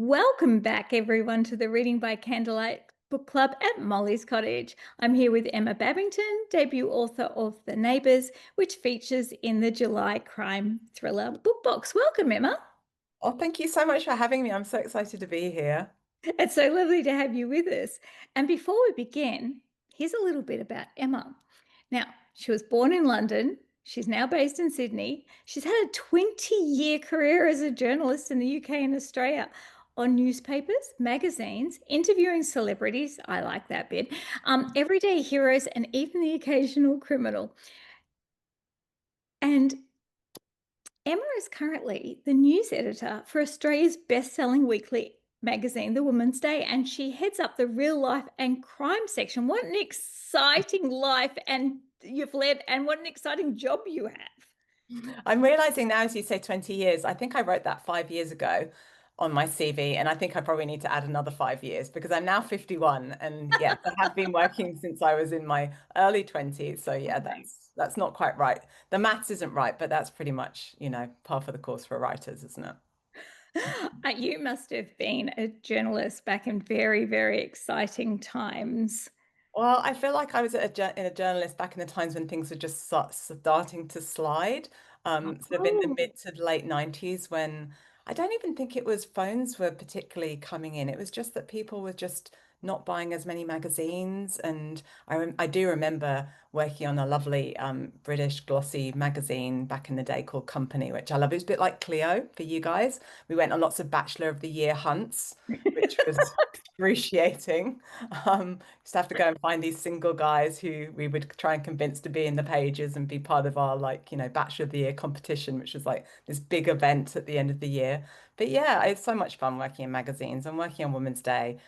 Welcome back, everyone, to the Reading by Candlelight book club at Molly's Cottage. I'm here with Emma Babbington, debut author of The Neighbours, which features in the July crime thriller book box. Welcome, Emma. Oh, thank you so much for having me. I'm so excited to be here. It's so lovely to have you with us. And before we begin, here's a little bit about Emma. Now, she was born in London. She's now based in Sydney. She's had a 20-year career as a journalist in the UK and Australia on newspapers, magazines, interviewing celebrities. I like that bit. Everyday heroes, and even the occasional criminal. And Emma is currently the news editor for Australia's best-selling weekly magazine, The Woman's Day, and she heads up the real life and crime section. What an exciting life and you've led, and what an exciting job you have. I'm realizing now, as you say, 20 years, I think I wrote that 5 years ago on my CV, and I think I probably need to add another 5 years because I'm now 51. And yes, I have been working since I was in my early 20s. So yeah, that's not quite right. The maths isn't right, but that's pretty much, par for the course for writers, isn't it? You must have been a journalist back in very, very exciting times. Well, I feel like I was in a journalist back in the times when things were just starting to slide. Sort of in the Oh, mid to late 90s when I don't even think it was phones were particularly coming in. It was just that people were just not buying as many magazines. And I do remember working on a lovely British glossy magazine back in the day called Company, which I love. It was a bit like Clio for you guys. We went on lots of Bachelor of the Year hunts, which was excruciating. Just have to go and find these single guys who we would try and convince to be in the pages and be part of our Bachelor of the Year competition, which was like this big event at the end of the year. But yeah, it's so much fun working in magazines and working on Women's Day.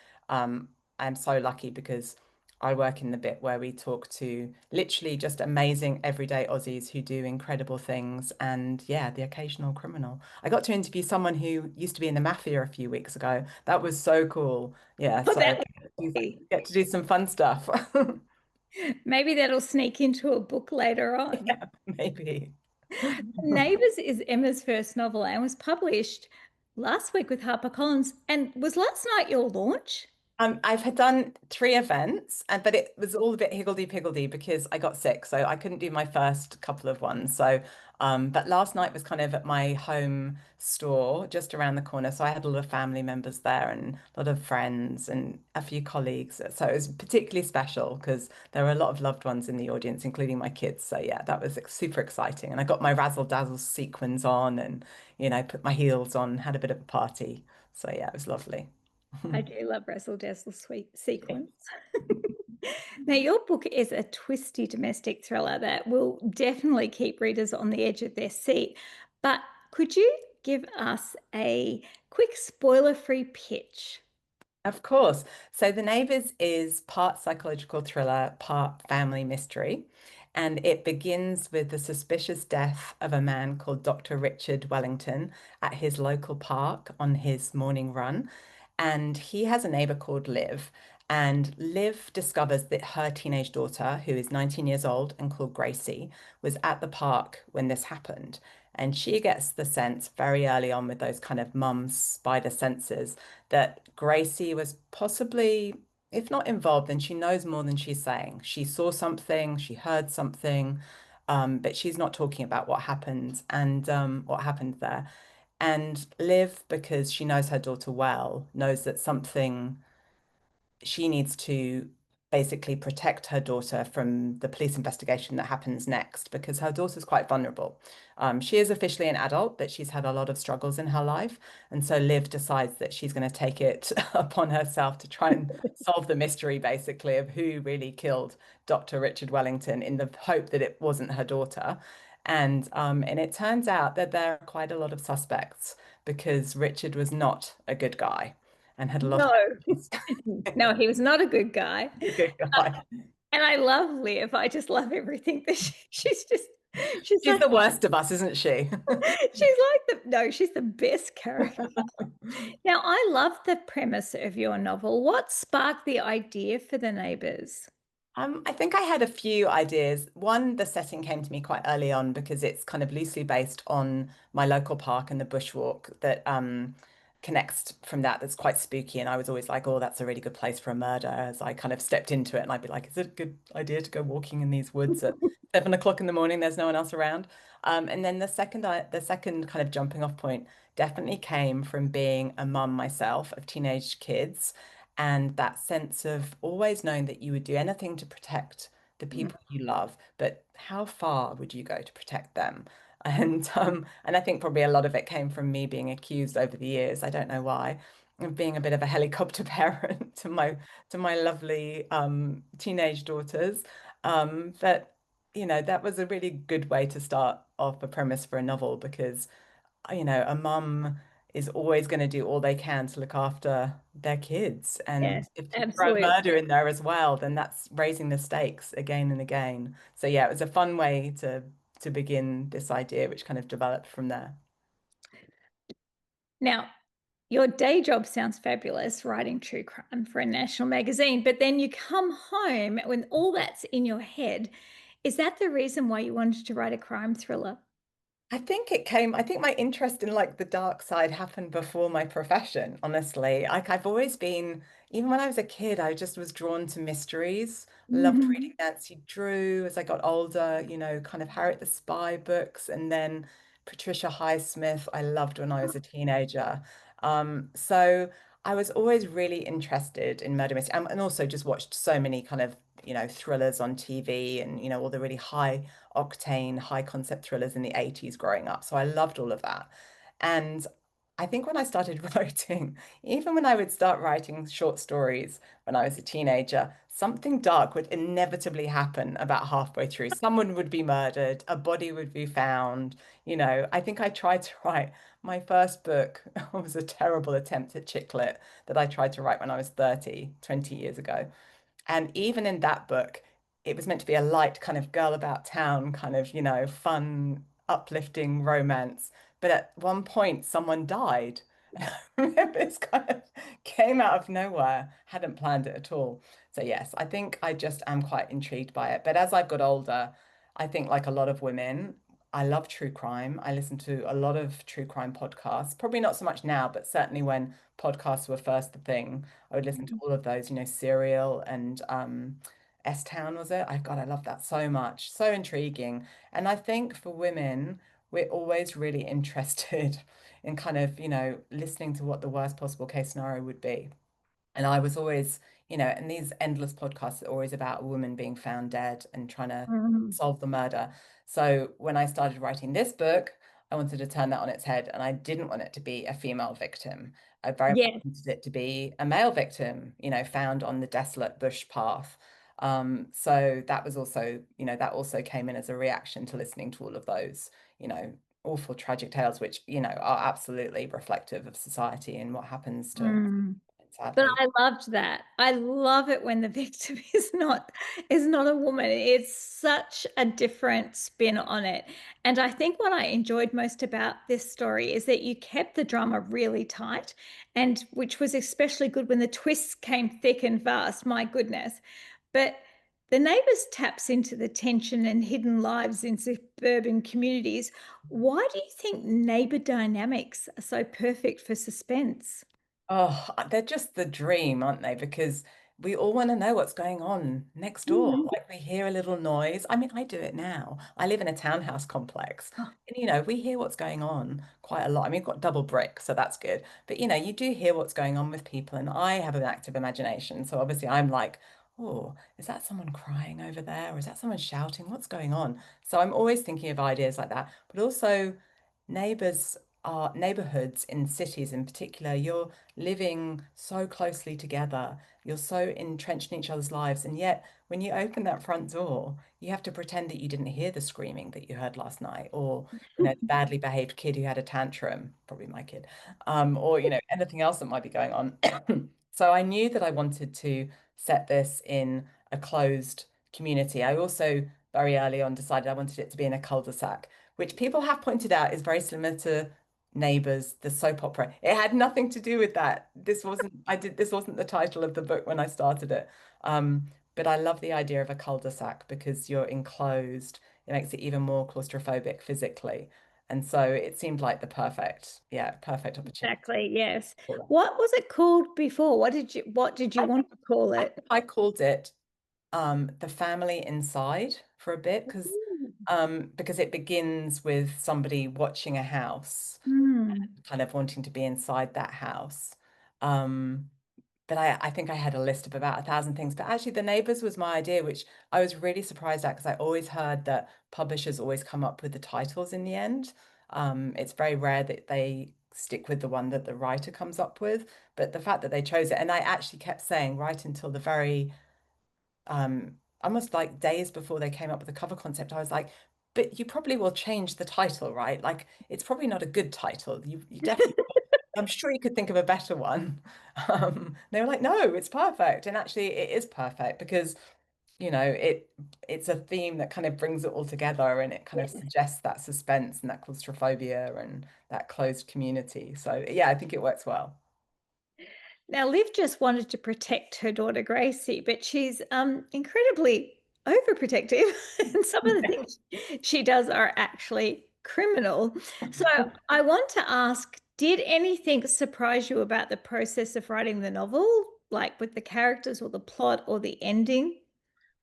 I'm so lucky because I work in the bit where we talk to literally just amazing everyday Aussies who do incredible things and yeah, the occasional criminal. I got to interview someone who used to be in the mafia a few weeks ago. That was so cool. Yeah, oh, so that you would be. get to do some fun stuff. Maybe that'll sneak into a book later on. Yeah, maybe. Neighbours is Emma's first novel and was published last week with HarperCollins. And was last night your launch? I've had done 3 events, and but it was all a bit higgledy-piggledy because I got sick, so I couldn't do my first couple of ones. So, but last night was kind of at my home store just around the corner, so I had a lot of family members there and a lot of friends and a few colleagues. So it was particularly special because there were a lot of loved ones in the audience, including my kids. So yeah, that was super exciting, and I got my razzle dazzle sequins on, and put my heels on, had a bit of a party. So yeah, it was lovely. I do love Razzle Dazzle sweet sequence. Now, your book is a twisty domestic thriller that will definitely keep readers on the edge of their seat. But could you give us a quick spoiler-free pitch? Of course. So The Neighbours is part psychological thriller, part family mystery. And it begins with the suspicious death of a man called Dr. Richard Wellington at his local park on his morning run. And he has a neighbour called Liv. And Liv discovers that her teenage daughter, who is 19 years old and called Gracie, was at the park when this happened. And she gets the sense very early on with those kind of mum spider senses that Gracie was possibly, if not involved, then she knows more than she's saying. She saw something, she heard something, but she's not talking about what happened and what happened there. And Liv, because she knows her daughter well, knows that something she needs to basically protect her daughter from the police investigation that happens next because her daughter's quite vulnerable. She is officially an adult, but she's had a lot of struggles in her life. And so Liv decides that she's going to take it upon herself to try and solve the mystery, basically, of who really killed Dr. Richard Wellington in the hope that it wasn't her daughter. And it turns out that there are quite a lot of suspects because Richard was not a good guy and had a lot of No, no, he was not a good guy. a good guy. And I love Liv. I just love everything that she's She's like, the worst of us, isn't she? she's like no, she's the best character. Now, I love the premise of your novel. What sparked the idea for The Neighbours? I think I had a few ideas. One, the setting came to me quite early on because it's kind of loosely based on my local park and the bushwalk that connects from that that's quite spooky. And I was always like, oh, that's a really good place for a murder. As I kind of stepped into it, and I'd be like, is it a good idea to go walking in these woods at 7 o'clock in the morning? There's no one else around. And then the second kind of jumping off point definitely came from being a mum myself of teenage kids, and that sense of always knowing that you would do anything to protect the Mm. people you love, but how far would you go to protect them? And I think probably a lot of it came from me being accused over the years, I don't know why, of being a bit of a helicopter parent to my lovely teenage daughters. But that was a really good way to start off a premise for a novel because a mum is always going to do all they can to look after their kids. And Yes, if you throw absolutely. murder in there as well, then that's raising the stakes again and again. So yeah, it was a fun way to begin this idea, which kind of developed from there. Now, your day job sounds fabulous, writing true crime for a national magazine, but then you come home when all that's in your head. Is that the reason why you wanted to write a crime thriller? I think my interest in like the dark side happened before my profession, honestly. Like I've always been, even when I was a kid, I just was drawn to mysteries. I loved reading Mhm. Nancy Drew as I got older, kind of Harriet the Spy books, and then Patricia Highsmith, I loved when I was a teenager. So I was always really interested in murder mystery and also just watched so many kind of, thrillers on TV and, all the really high octane, high concept thrillers in the 80s growing up. So I loved all of that. And I think when I started writing, even when I would start writing short stories when I was a teenager, something dark would inevitably happen about halfway through. Someone would be murdered, a body would be found. I think I tried to write my first book was a terrible attempt at chick lit that I tried to write when I was 30, 20 years ago. And even in that book, it was meant to be a light kind of girl about town, kind of, fun, uplifting romance. But at one point, someone died. I remember this kind of came out of nowhere, hadn't planned it at all. So, yes, I think I just am quite intrigued by it. But as I've got older, I think, like a lot of women, I love true crime. I listen to a lot of true crime podcasts, probably not so much now, but certainly when podcasts were first the thing. I would listen to all of those, Serial and S Town was it? I love that so much. So intriguing. And I think for women, we're always really interested in kind of, listening to what the worst possible case scenario would be. And I was always, and these endless podcasts are always about a woman being found dead and trying to Mm. solve the murder. So when I started writing this book, I wanted to turn that on its head, and I didn't want it to be a female victim. I very much Yes. wanted it to be a male victim, found on the desolate bush path. So that was also, that also came in as a reaction to listening to all of those, awful tragic tales, which, are absolutely reflective of society and what happens to, Mm. But sadly. I loved that. I love it when the victim is not a woman. It's such a different spin on it. And I think what I enjoyed most about this story is that you kept the drama really tight, and which was especially good when the twists came thick and fast. My goodness. But the Neighbours taps into the tension and hidden lives in suburban communities. Why do you think neighbour dynamics are so perfect for suspense? Oh, they're just the dream, aren't they? Because we all want to know what's going on next door. Mhm. Like we hear a little noise. I mean, I do it now. I live in a townhouse complex. Oh, And, we hear what's going on quite a lot. I mean, we've got double brick, so that's good. But, you do hear what's going on with people. And I have an active imagination. So obviously I'm like, oh, is that someone crying over there? Or is that someone shouting? What's going on? So I'm always thinking of ideas like that. But also, neighbors are neighborhoods in cities in particular. You're living so closely together. You're so entrenched in each other's lives. And yet, when you open that front door, you have to pretend that you didn't hear the screaming that you heard last night, or, the badly behaved kid who had a tantrum, probably my kid, or, anything else that might be going on. So I knew that I wanted to set this in a closed community. I also very early on decided I wanted it to be in a cul-de-sac, which people have pointed out is very similar to Neighbours, the soap opera. It had nothing to do with that. This wasn't the title of the book when I started it. But I love the idea of a cul-de-sac because you're enclosed. It makes it even more claustrophobic physically. And so it seemed like the perfect opportunity. Exactly, yes. For that. What was it called before? What did you want to call I it? think I called it The Family Inside for a bit because it begins with somebody watching a house, Mm. kind of wanting to be inside that house. Um, but I think I had a list of about 1,000 things. But actually, The Neighbours was my idea, which I was really surprised at because I always heard that publishers always come up with the titles in the end. It's very rare that they stick with the one that the writer comes up with. But the fact that they chose it, and I actually kept saying right until the very almost like days before they came up with the cover concept, I was like, but you probably will change the title, right? Like it's probably not a good title. You definitely, I'm sure you could think of a better one. They were like, no, it's perfect. And actually it is perfect because, it's a theme that kind of brings it all together and it kind of suggests that suspense and that claustrophobia and that closed community. So yeah, I think it works well. Now, Liv just wanted to protect her daughter Gracie, but she's incredibly overprotective, and some of the things she does are actually criminal. So, I want to ask, did anything surprise you about the process of writing the novel, like with the characters or the plot or the ending?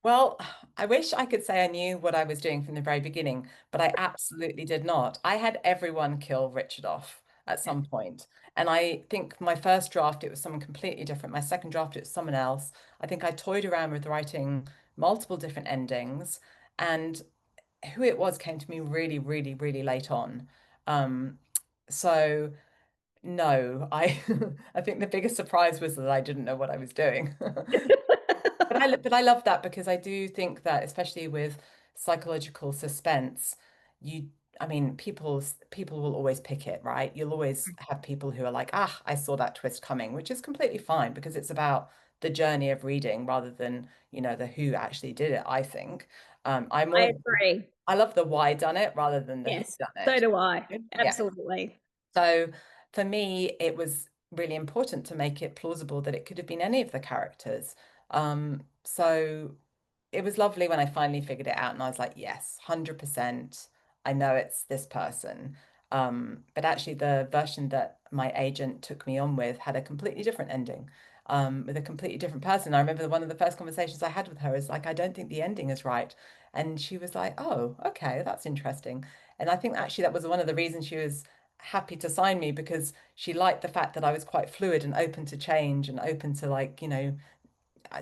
Well, I wish I could say I knew what I was doing from the very beginning, but I absolutely did not. I had everyone kill Richard off at some point. And I think my first draft, it was someone completely different. My second draft, it was someone else. I think I toyed around with writing multiple different endings, and who it was came to me really, really, really late on. Um, so no, I I think the biggest surprise was that I didn't know what I was doing. But I love that because I do think that especially with psychological suspense, you I mean people will always pick it, right? You'll always have people who are like, ah, I saw that twist coming, which is completely fine because it's about the journey of reading rather than, the who actually did it, I think. I'm I more agree. I love the why done it rather than the who Yes, done so it. do I. Yeah. Absolutely. So for me, it was really important to make it plausible that it could have been any of the characters. So it was lovely when I finally figured it out and I was like, yes, 100%. I know it's this person. But actually, the version that my agent took me on with had a completely different ending, with a completely different person. I remember one of the first conversations I had with her is like, I don't think the ending is right. And she was like, oh, okay, that's interesting. And I think actually that was one of the reasons she was happy to sign me because she liked the fact that I was quite fluid and open to change and open to like,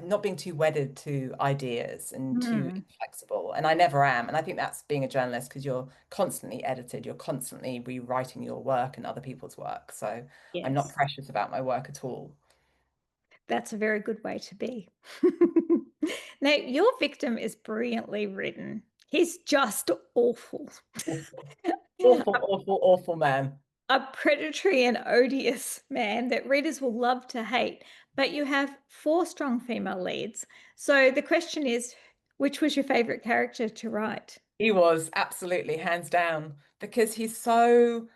not being too wedded to ideas and too Hmm. inflexible. And I never am. And I think that's being a journalist because you're constantly edited, you're constantly rewriting your work and other people's work. So I'm not Yes. precious about my work at all. That's a very good way to be. Now, your victim is brilliantly written. He's just awful. Awful, awful, awful man. A predatory and odious man that readers will love to hate. But you have four strong female leads. So the question is, which was your favorite character to write? He was absolutely hands down because he's so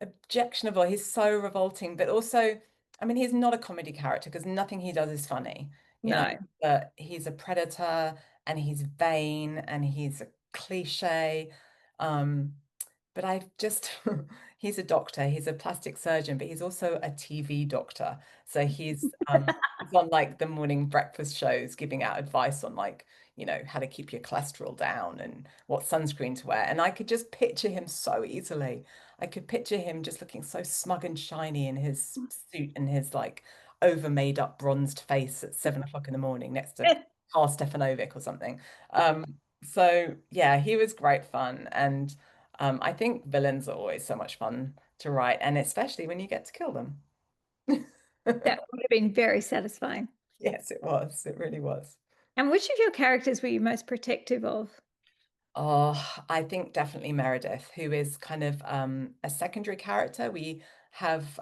objectionable. He's so revolting, but also, I mean, he's not a comedy character because nothing he does is funny, No. but he's a predator and he's vain and he's a cliche. Um, but I just, he's a doctor, he's a plastic surgeon, but he's also a TV doctor. So he's on like the morning breakfast shows giving out advice on like, how to keep your cholesterol down and what sunscreen to wear. And I could just picture him so easily. I could picture him just looking so smug and shiny in his suit and his like over made up bronzed face at 7 o'clock in the morning next to 𝘠𝗪𝘗𝗏𝗡𝗏 or something. So yeah, he was great fun. And I think villains are always so much fun to write, and especially when you get to kill them. That would have been very satisfying. Yes, it was. It really was. And which of your characters were you most protective of? Oh, I think definitely Meredith, who is kind of a secondary character. We have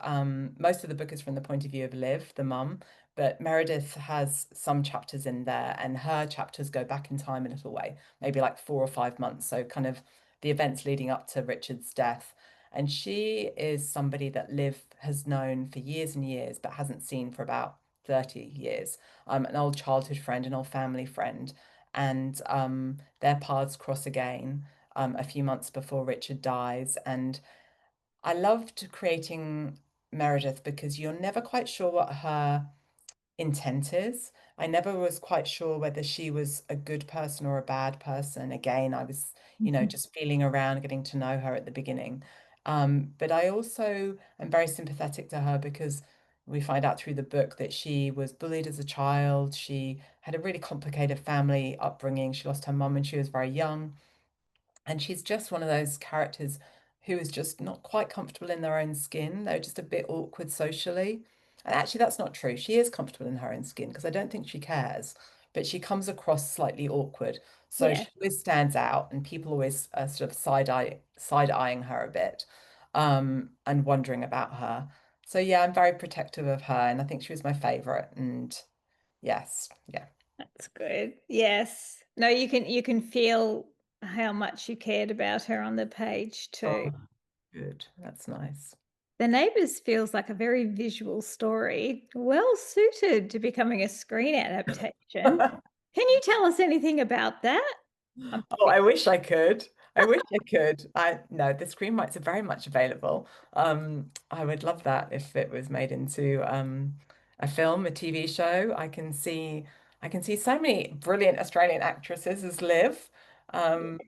most of the book is from the point of view of Liv, the mum, but Meredith has some chapters in there, and her chapters go back in time a little way, maybe like 4 or 5 months. So kind of the events leading up to Richard's death. And she is somebody that Liv has known for years and years, but hasn't seen for about 30 years. An old childhood friend, an old family friend and their paths cross again. a few months before Richard dies. And I loved creating Meredith because you're never quite sure what her intent is. I never was quite sure whether she was a good person or a bad person. Again, I was, just feeling around, getting to know her at the beginning. But I also am very sympathetic to her because we find out through the book that she was bullied as a child. She had a really complicated family upbringing. She lost her mum when she was very young. And she's just one of those characters who is just not quite comfortable in their own skin. They're just a bit awkward socially. And actually, that's not true. She is comfortable in her own skin because I don't think she cares, but she comes across slightly awkward. So Yeah, she always stands out, and people always sort of side eyeing her a bit, and wondering about her. So yeah, I'm very protective of her, and I think she was my favorite. And yes, yeah. that's good. Yes. No, you can feel how much you cared about her on the page too. Oh, good. That's nice. The Neighbours feels like a very visual story, well suited to becoming a screen adaptation. Can you tell us anything about that? I'm Oh, I wish I could. I wish I could. I no, the screenwrites are very much available. I would love that if it was made into a film, a TV show. I can see so many brilliant Australian actresses as Liv. Um,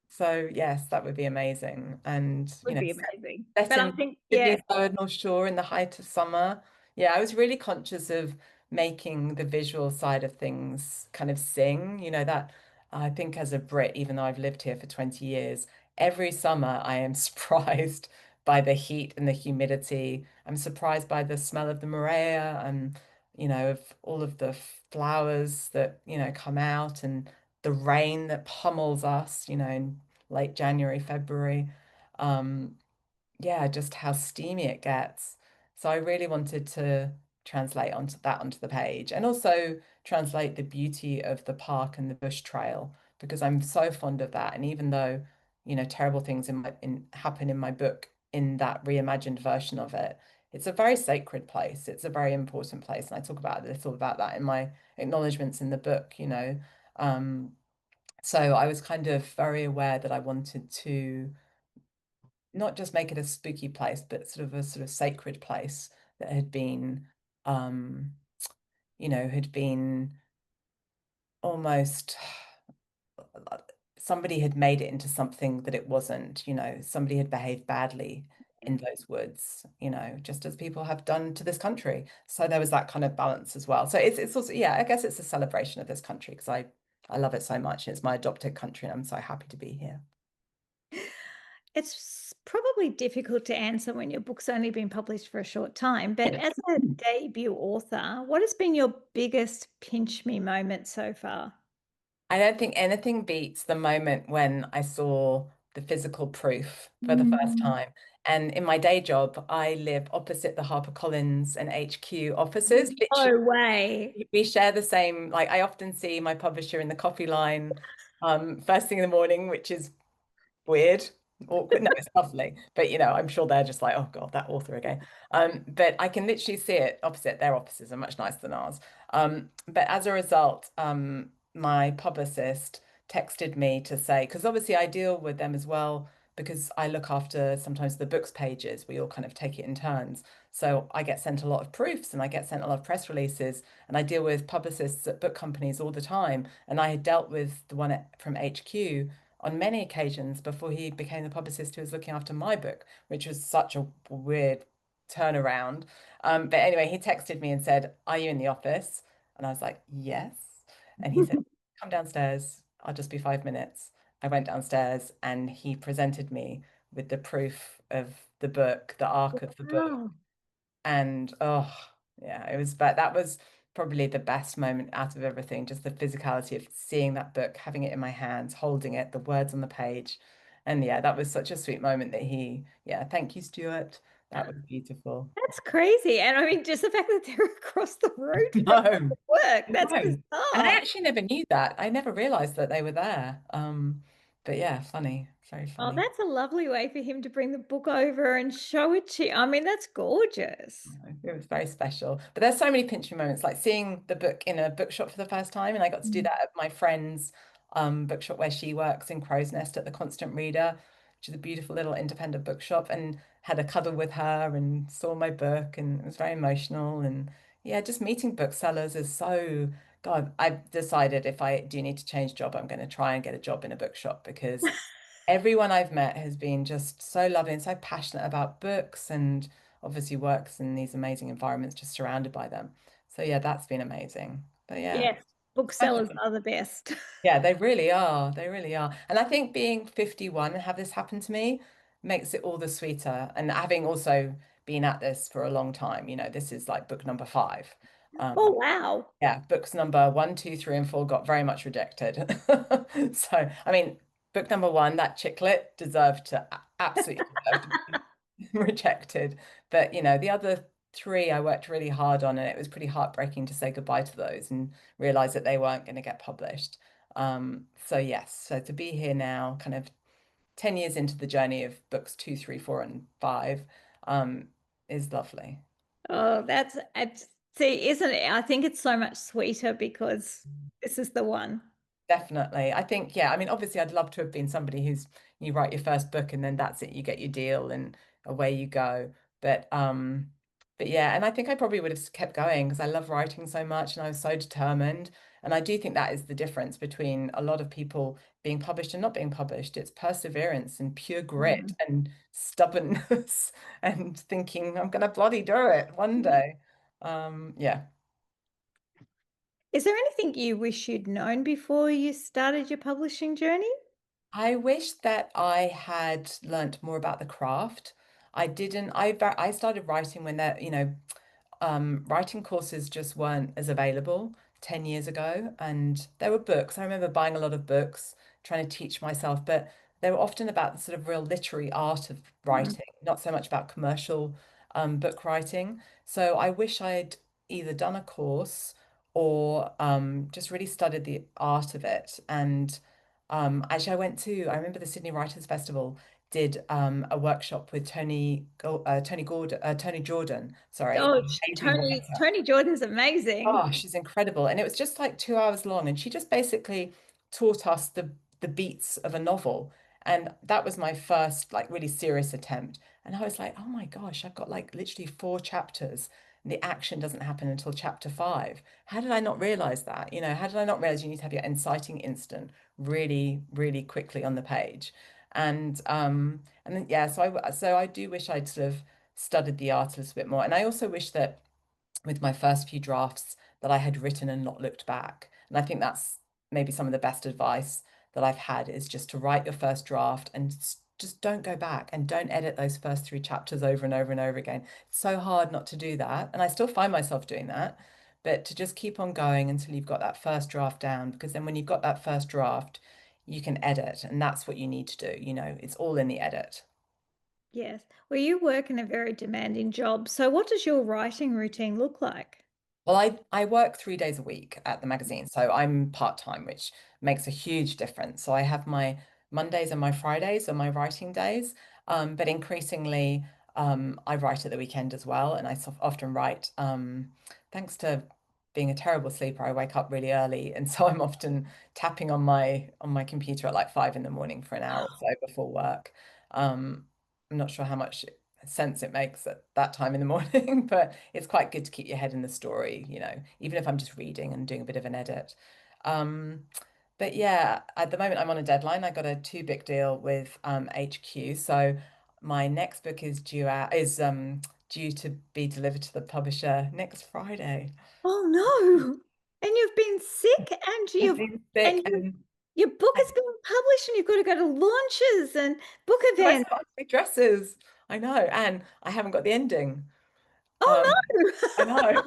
so yes, that would be amazing. And would be amazing. set But I in think, yeah, Sydney's 𝘬𝘪𝘏𝘄 in the height of summer. Yeah, I was really conscious of making the visual side of things kind of sing. That I think as a Brit, even though I've lived here for 20 years, every summer I am surprised by the heat and the humidity. I'm surprised by the smell of the morea and, of all of the flowers that, come out and the rain that pummels us, in late January, February. Um, yeah, just how steamy it gets. So I really wanted to translate onto the page and also translate the beauty of the park and the bush trail because I'm so fond of that. And even though, terrible things happen in my book in that reimagined version of it, it's a very sacred place. It's a very important place. And I talk about a little about that in my acknowledgements in the book. Um, so I was kind of very aware that I wanted to not just make it a spooky place, but sort of sacred place that um, had been almost somebody had made it into something that it wasn't, somebody had behaved badly in those woods, just as people have done to this country. So there was that kind of balance as well. So it's also, yeah, I guess it's a celebration of this country because I love it so much. It's my adopted country and I'm so happy to be here. it's probably difficult to answer when your book's only been published for a short time. But as a debut author, what has been your biggest pinch me moment so far? I don't think anything beats the moment when I saw the physical proof for the first Mm. time. And in my day job, I live opposite the HarperCollins and HQ offices. Literally, No way. we share the same, like I often see my publisher in the coffee line first thing in the morning, which is weird, awkward. No, it's lovely. But I'm sure they're just like, oh God, that author again. But I can literally see it opposite. Their offices are much nicer than ours. But as a result, my publicist texted me to say, because obviously I deal with them as well, because I look after sometimes the books pages. We all kind of take it in turns. So I get sent a lot of proofs and I get sent a lot of press releases, and I deal with publicists at book companies all the time. And I had dealt with the one from HQ on many occasions before he became the publicist who was looking after my book, which was such a weird turnaround. But anyway, he texted me and said, "Are you in the office?" And I was like, "Yes." And he said, "Come downstairs. I'll just be 5 minutes." I went downstairs and he presented me with the proof of the book, the arc of the book. Wow. And oh, yeah, but that was probably the best moment out of everything, just the physicality of seeing that book, having it in my hands, holding it, the words on the page. And yeah, that was such a sweet moment yeah, thank you, Stuart. That was beautiful. That's crazy. And I mean, just the fact that they're across the road from No, work, that's no. And I bizarre. actually never knew that. I never realized that they were there. But yeah, funny, very Oh, funny. that's a lovely way for him to bring the book over and show it to you. I mean, that's gorgeous. It was very special. But there's so many pinch me moments, like seeing the book in a bookshop for the first time, and I got to do Mm. that at my friend's bookshop where she works in Crow's Nest at the Constant Reader, which is a beautiful little independent bookshop, and had a cuddle with her and saw my book, and it was very emotional. And yeah, just meeting booksellers is so, God, I've decided if I do need to change job, I'm going to try and get a job in a bookshop because everyone I've met has been just so lovely and so passionate about books and obviously works in these amazing environments just surrounded by them. So yeah, that's been amazing. But yeah, Yes, booksellers are the best. yeah, they really are. They really are. And I think being 51 and have this happen to me makes it all the sweeter. And having also been at this for a long time, this is like book number 5. Oh, Um, wow. yeah, books number 1, 2, 3, and 4 got very much rejected. So, I mean, book number 1, that chicklet, deserved to absolutely deserved to be rejected. But, the other 3 I worked really hard on, and it was pretty heartbreaking to say goodbye to those and realize that they weren't going to get published. So yes, so to be here now, kind of 10 years into the journey of books 2, 3, 4, and 5, um, is lovely. Oh, see, isn't it? I think it's so much sweeter because this is the one. Definitely. I think, yeah, I mean, obviously I'd love to have been somebody who's you write your first book and then that's it, you get your deal and away you go. But yeah, and I think I probably would have kept going because I love writing so much and I was so determined. And I do think that is the difference between a lot of people being published and not being published. It's perseverance and pure grit Mm. and stubbornness and thinking I'm gonna bloody do it one day. Yeah. Is there anything you wish you'd known before you started your publishing journey? I wish that I had learnt more about the craft. I didn't. I started writing when writing courses just weren't as available 10 years ago. And there were books. I remember buying a lot of books, trying to teach myself, but they were often about the sort of real literary art of Mm. writing, not so much about commercial book writing. So I wish I'd either done a course or just really studied the art of it. And actually, I remember the Sydney Writers' Festival did a workshop with Tony Jordan, sorry, Oh, amazing writer. Tony Jordan's amazing. Oh, she's incredible. And it was just like 2 hours long. And she just basically taught us the beats of a novel. And that was my first like really serious attempt. And I was like, oh my gosh, I've got like literally 4 chapters. And the action doesn't happen until chapter 5. How did I not realize that? How did I not realize you need to have your inciting instant really, really quickly on the page? And then yeah, so I do wish I'd sort of studied the art a little bit more. And I also wish that with my first few drafts that I had written and not looked back. And I think that's maybe some of the best advice that I've had is just to write your first draft and just don't go back and don't edit those first 3 chapters over and over and over again. It's so hard not to do that. And I still find myself doing that, but to just keep on going until you've got that first draft down, because then when you've got that first draft, you can edit. And that's what you need to do. It's all in the edit. Yes. Well, you work in a very demanding job. So what does your writing routine look like? Well, I work 3 days a week at the magazine, so I'm part-time, which makes a huge difference. So I have my Mondays and my Fridays are my writing days, but increasingly I write at the weekend as well, and often write. Thanks to being a terrible sleeper, I wake up really early, and so I'm often tapping on my computer at like 5 in the morning for an hour or so before work. I'm not sure how much sense it makes at that time in the morning, but it's quite good to keep your head in the story, even if I'm just reading and doing a bit of an edit. Um, but yeah, at the moment I'm on a deadline. I got a 2 book deal with HQ. So my next book due to be delivered to the publisher next Friday. Oh no. And you've been sick and I've you've been sick and your book is being published and you've got to go to launches and book and I events. still have my dresses. I know, and I haven't got the ending. Oh Um, I no. know.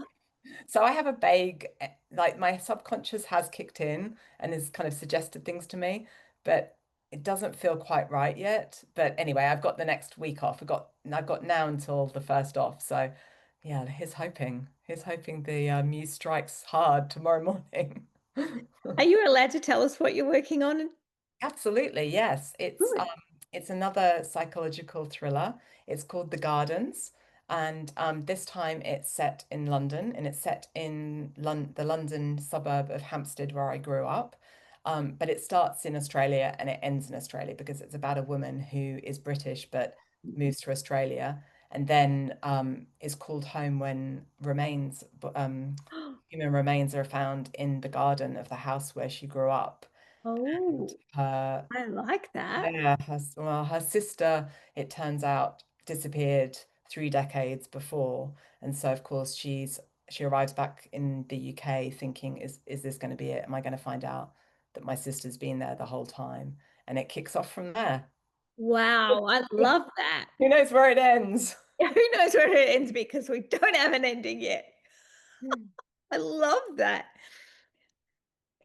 So I have a vague, like my subconscious has kicked in and has kind of suggested things to me, but it doesn't feel quite right yet. But anyway, I've got the next week off. I've got now until the first off. So yeah, here's hoping the muse strikes hard tomorrow morning. Are you allowed to tell us what you're working on? Absolutely, yes. Good. It's another psychological thriller. It's called The Gardens, and this time it's set in London, and it's set in the London suburb of Hampstead, where I grew up. But it starts in Australia and it ends in Australia because it's about a woman who is British but moves to Australia and then is called home when human remains are found in the garden of the house where she grew up. And Oh, her I like that. yeah, her sister, it turns out, disappeared 3 decades before. And so, of course, she arrives back in the UK thinking, is this going to be it? Am I going to find out that my sister's been there the whole time? And it kicks off from there. Wow, I love that. Who knows where it ends? Who knows where it ends because we don't have an ending yet. I love that.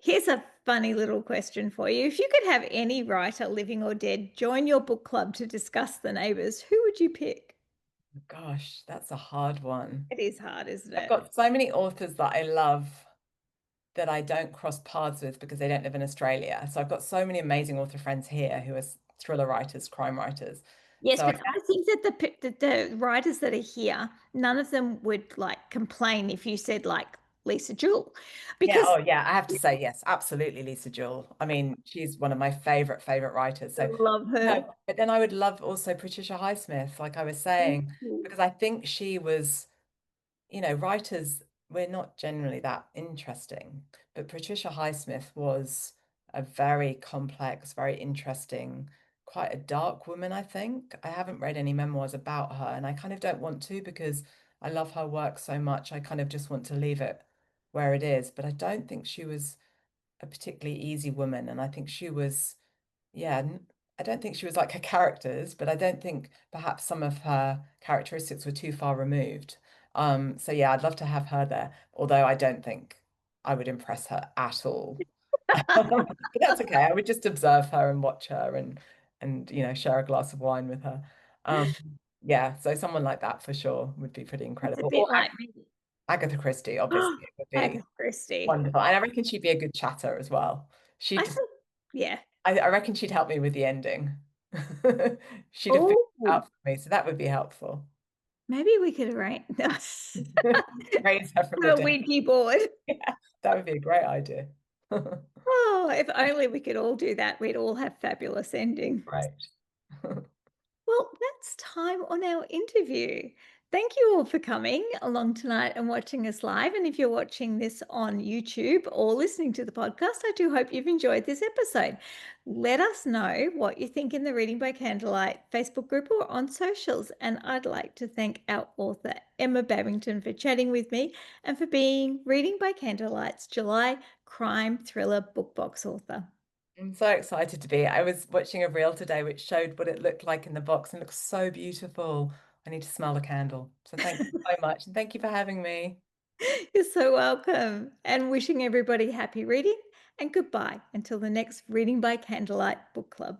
Here's a funny little question for you. If you could have any writer, living or dead, join your book club to discuss The Neighbours, who would you pick? Gosh, that's a hard one. It is hard, isn't I've it? got so many authors that I love that I don't cross paths with because they don't live in Australia. So I've got so many amazing author friends here who are thriller writers, crime writers. Yes, So I but I think that the writers that are here, none of them would like complain if you said like Lisa Jewell, yeah, because oh yeah, I have to say yes, absolutely Lisa Jewell. I mean, she's one of my favorite writers. I So love her. no, but then I would love also Patricia Highsmith, like I was saying, Ooh. because I think she was, writers, we're not generally that interesting, but Patricia Highsmith was a very complex, very interesting, quite a dark woman, I think. I haven't read any memoirs about her, and I kind of don't want to because I love her work so much. I kind of just want to leave it where it is, but I don't think she was a particularly easy woman, and I think she was, yeah, I don't think she was like her characters, but I don't think perhaps some of her characteristics were too far removed. So yeah, I'd love to have her there, although I don't think I would impress her at all. But that's okay. I would just observe her and watch her and share a glass of wine with her. Um, yeah, so someone like that for sure would be pretty It's a incredible. bit Or like me. Agatha Christie, obviously, it would be Agatha Christie. wonderful. And I reckon she'd be a good chatter as well. I She'd think, yeah. I reckon she'd help me with the ending. She'd have figured it Oh, out for me, so that would be helpful. maybe we could arrange Raise her from the a dead. Ouija board. Yeah, that would be a great idea. Oh, if only we could all do that, we'd all have fabulous endings. Right. Well, that's time on our interview. Thank you all for coming along tonight and watching us live. And if you're watching this on YouTube or listening to the podcast, I do hope you've enjoyed this episode. Let us know what you think in the Reading by Candlelight Facebook group or on socials. And I'd like to thank our author, Emma Babbington, for chatting with me and for being Reading by Candlelight's July crime thriller book box author. I'm so excited to be. I was watching a reel today which showed what it looked like in the box and it looks so beautiful. I need to smell a candle. So thank you so much. And thank you for having me. You're so welcome. And wishing everybody happy reading and goodbye until the next Reading by Candlelight book club.